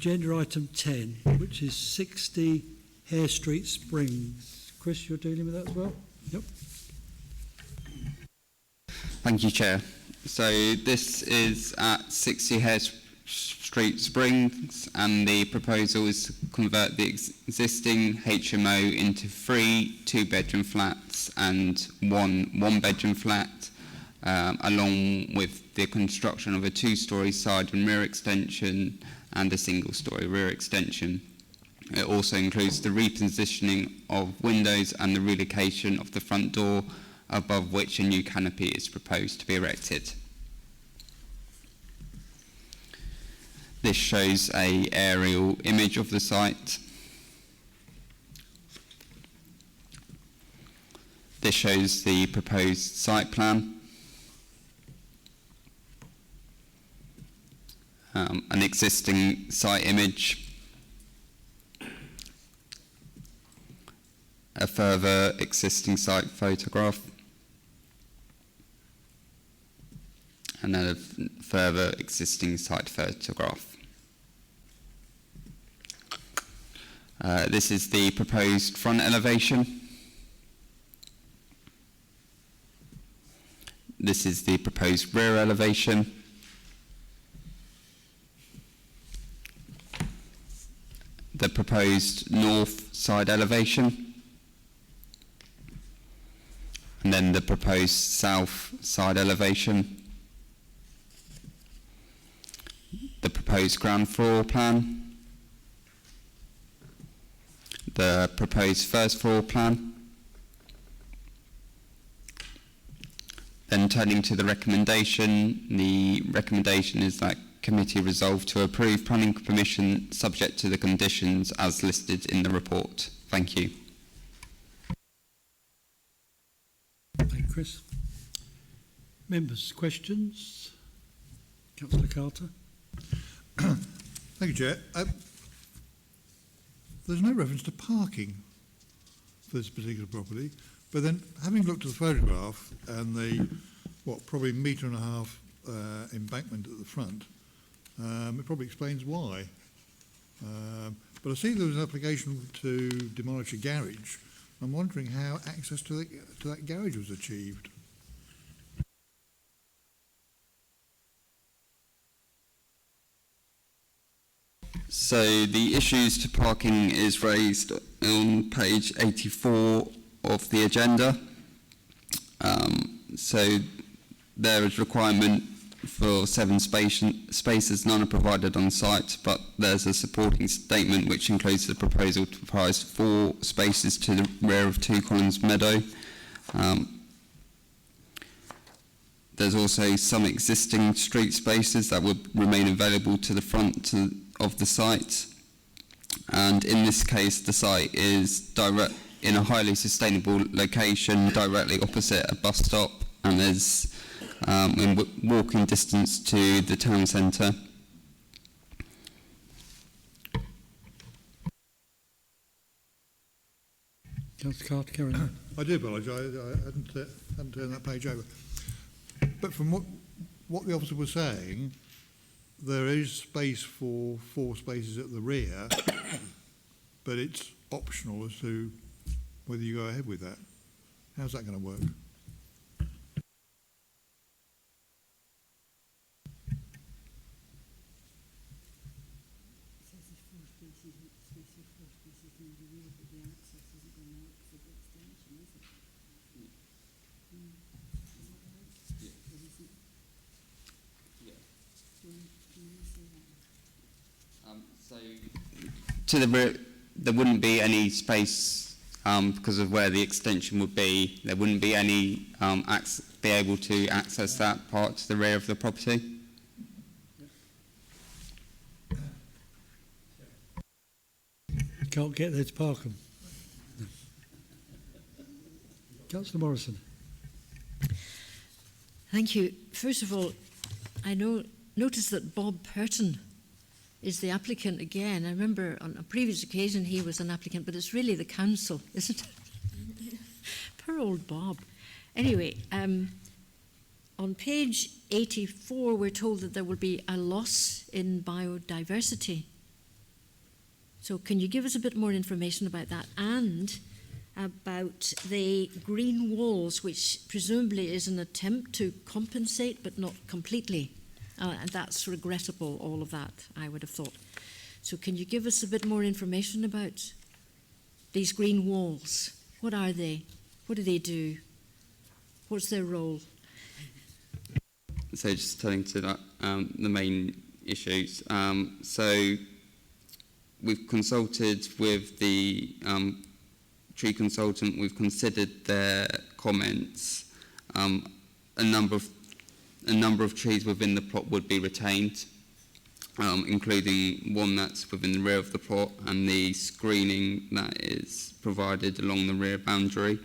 agenda item 10, which is 60 Hare Street Springs. Chris, you're dealing with that as well? Yep. Thank you, Chair. So this is at 60 Hare Street Springs, and the proposal is to convert the existing HMO into 3 two-bedroom flats and one bedroom flat, along with the construction of a 2-storey side and rear extension and a single-storey rear extension. It also includes the repositioning of windows and the relocation of the front door, above which a new canopy is proposed to be erected. This shows an aerial image of the site. This shows the proposed site plan. An existing site image. A further existing site photograph. And then a further existing site photograph. This is the proposed front elevation. This is the proposed rear elevation. The proposed north side elevation. And then the proposed south side elevation. The proposed ground floor plan. The proposed first floor plan. Then turning to the recommendation is that committee resolve to approve planning permission subject to the conditions as listed in the report. Thank you. Thank you, Chris. Members, questions? Councillor Carter. Thank you, Chair. There's no reference to parking for this particular property, but then having looked at the photograph and the, probably 1.5 metre embankment at the front, it probably explains why. But I see there was an application to demolish a garage. I'm wondering how access to that garage was achieved. So the issues to parking is raised on page 84 of the agenda. So there is requirement for 7 spaces, none are provided on site, but there's a supporting statement which includes the proposal to provide 4 spaces to the rear of 2 Collins Meadow. There's also some existing street spaces that would remain available to the front of the site, and in this case the site is in a highly sustainable location directly opposite a bus stop, and is in walking distance to the town centre. Councillor Carter, carry on. I do apologise, I hadn't turned that page over. But from what the officer was saying, there is space for 4 spaces at the rear, but it's optional as to whether you go ahead with that. How's that going to work? So to the rear, there wouldn't be any space because of where the extension would be. There wouldn't be any be able to access that part to the rear of the property. You can't get there to park them. No. Councillor Morrison. Thank you. First of all, I notice that Bob Purton is the applicant again. I remember on a previous occasion he was an applicant, but it's really the council, isn't it? Poor old Bob. Anyway, on page 84 we're told that there will be a loss in biodiversity. So can you give us a bit more information about that and about the green walls, which presumably is an attempt to compensate but not completely? And that's regrettable, all of that, I would have thought. So can you give us a bit more information about these green walls? What are they? What do they do? What's their role? So just turning to that, the main issues. So we've consulted with the tree consultant. We've considered their comments. A number of trees within the plot would be retained, including one that's within the rear of the plot and the screening that is provided along the rear boundary.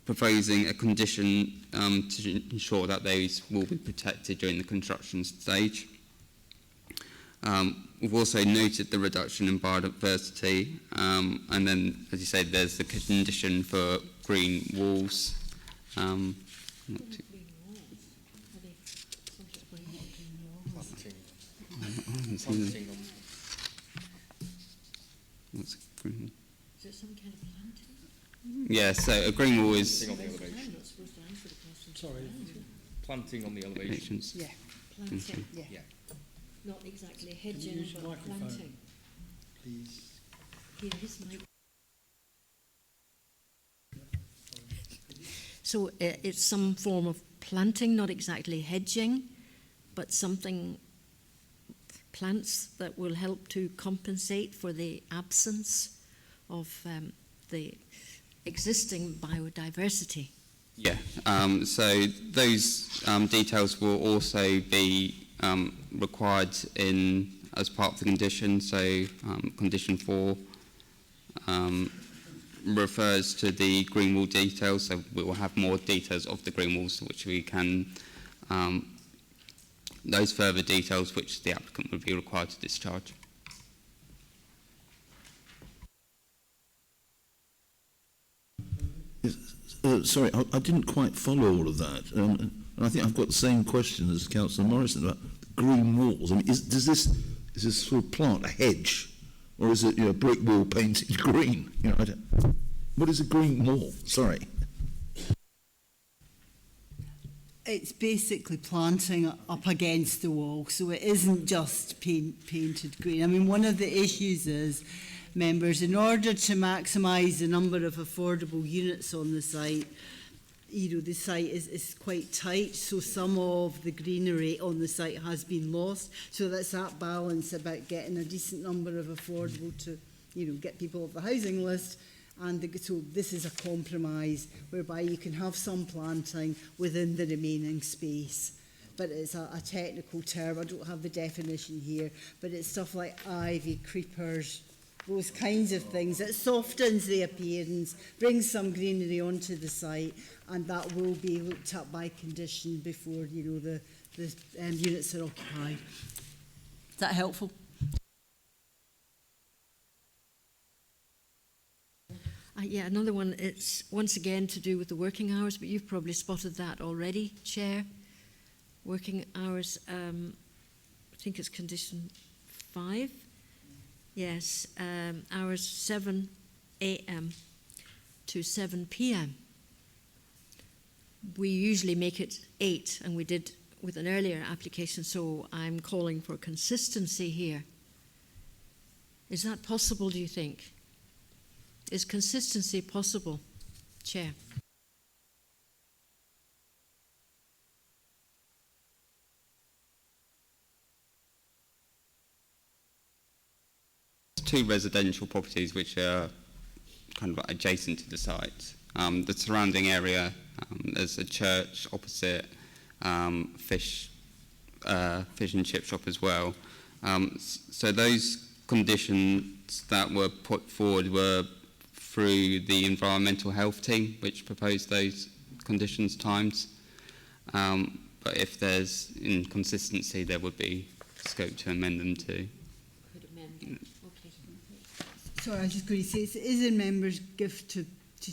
Proposing a condition to ensure that those will be protected during the construction stage. We've also noted the reduction in biodiversity, and then, as you say, there's the condition for green walls. What's a green wall? Is it some kind of planting? Yeah, so a green wall is I'm not supposed to answer the question. Sorry. Planting on the elevation. Yeah, planting. Yeah. Not exactly hedging, use your but microphone? planting. Please. Here, his mic. So it's some form of planting, not exactly hedging, but something, plants that will help to compensate for the absence of the existing biodiversity. Yeah, so those details will also be required as part of the condition. So condition 4 refers to the green wall details. So we will have more details of the green walls, which we can, those further details which the applicant would be required to discharge. Sorry, I didn't quite follow all of that. And I think I've got the same question as Councillor Morrison about the green walls. I mean, is this sort of plant a hedge, or is it, a brick wall painted green? What is a green wall? Sorry. It's basically planting up against the wall, so it isn't just painted green. I mean, one of the issues is, members, in order to maximise the number of affordable units on the site, the site is quite tight, so some of the greenery on the site has been lost. So that's that balance about getting a decent number of affordable to, get people off the housing list. And so this is a compromise whereby you can have some planting within the remaining space. But it's a technical term, I don't have the definition here, but it's stuff like ivy, creepers, those kinds of things. It softens the appearance, brings some greenery onto the site, and that will be looked at by condition before, the units are occupied. Is that helpful? Yeah, another one, it's once again to do with the working hours, but you've probably spotted that already, Chair. Working hours, I think it's condition 5. Yes, hours 7 a.m. to 7 p.m. We usually make it 8, and we did with an earlier application, so I'm calling for consistency here. Is that possible, do you think? Is consistency possible, Chair? Two residential properties which are kind of adjacent to the site. The surrounding area, there's a church opposite, fish and chip shop as well. So those conditions that were put forward were through the environmental health team, which proposed those conditions times. But if there's inconsistency, there would be scope to amend them too. Could amend. Okay. Sorry, I was just going to say, it is in members' gift to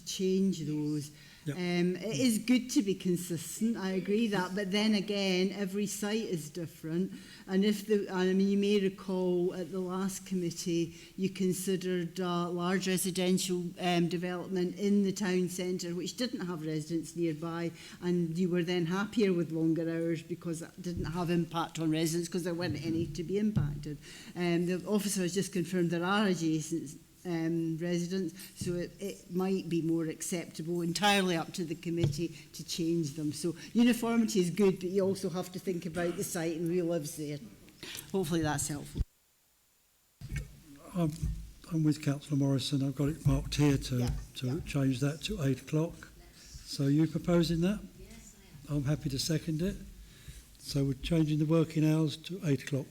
change those. Yep. It is good to be consistent, I agree that, but then again, every site is different. And you may recall at the last committee, you considered large residential development in the town centre, which didn't have residents nearby, and you were then happier with longer hours because that didn't have impact on residents because there weren't any to be impacted. The officer has just confirmed there are adjacent residents, so it might be more acceptable, entirely up to the committee to change them. So uniformity is good, but you also have to think about the site and who lives there. Hopefully that's helpful. I'm with Councillor Morrison. I've got it marked here to change that to 8 o'clock. So are you proposing that? Yes, I am. I'm happy to second it. So we're changing the working hours to 8 o'clock.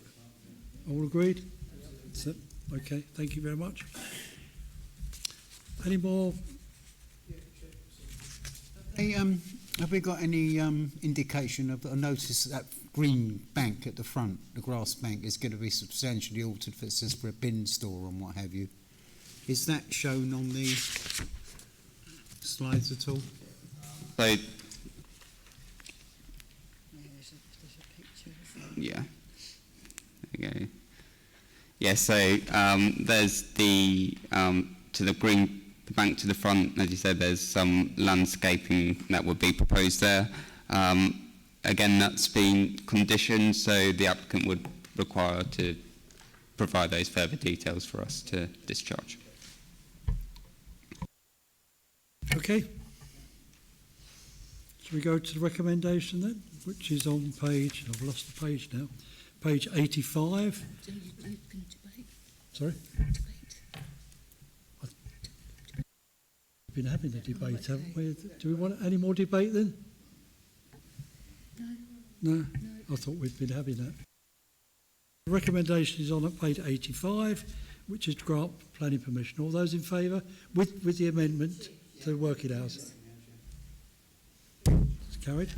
All agreed? So, okay, thank you very much. Any more? Hey, have we got any indication of, I noticed that green bank at the front, the grass bank, is going to be substantially altered for, it says for a bin store and what have you. Is that shown on the slides at all? So, yeah. There you go. Yeah, so there's the to the green, the bank to the front, as you said, there's some landscaping that would be proposed there. Again, that's been conditioned, so the applicant would require to provide those further details for us to discharge. Okay. Shall we go to the recommendation then, which is on page, I've lost the page now, page 85. Sorry? We've been having a debate, haven't we? Do we want any more debate then? No? I thought we'd been having that. The recommendation is on at page 85, which is to grant planning permission. All those in favour with the amendment to the working hours? It's carried.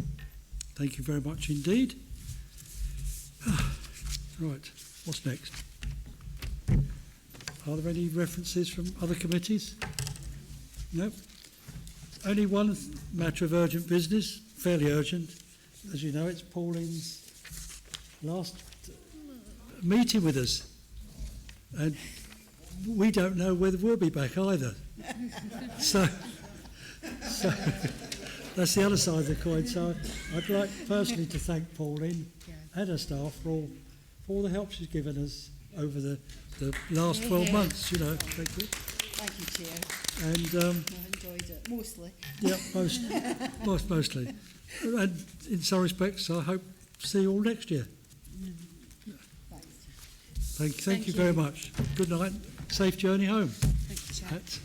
Thank you very much indeed. Right, what's next? Are there any references from other committees? No. Only one matter of urgent business, fairly urgent. As you know, it's Pauline's last meeting with us. And we don't know whether we'll be back either. So that's the other side of the coin. So I'd like personally to thank Pauline and her staff for all the help she's given us over the last 12 months, you know. Thank you. Thank you, Chair. And I've enjoyed it, mostly. yeah, mostly. And in some respects, I hope to see you all next year. Thank you very much. Good night. Safe journey home. Thank you, Chair. At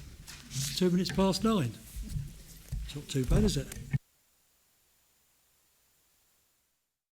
9:02. It's not too bad, is it?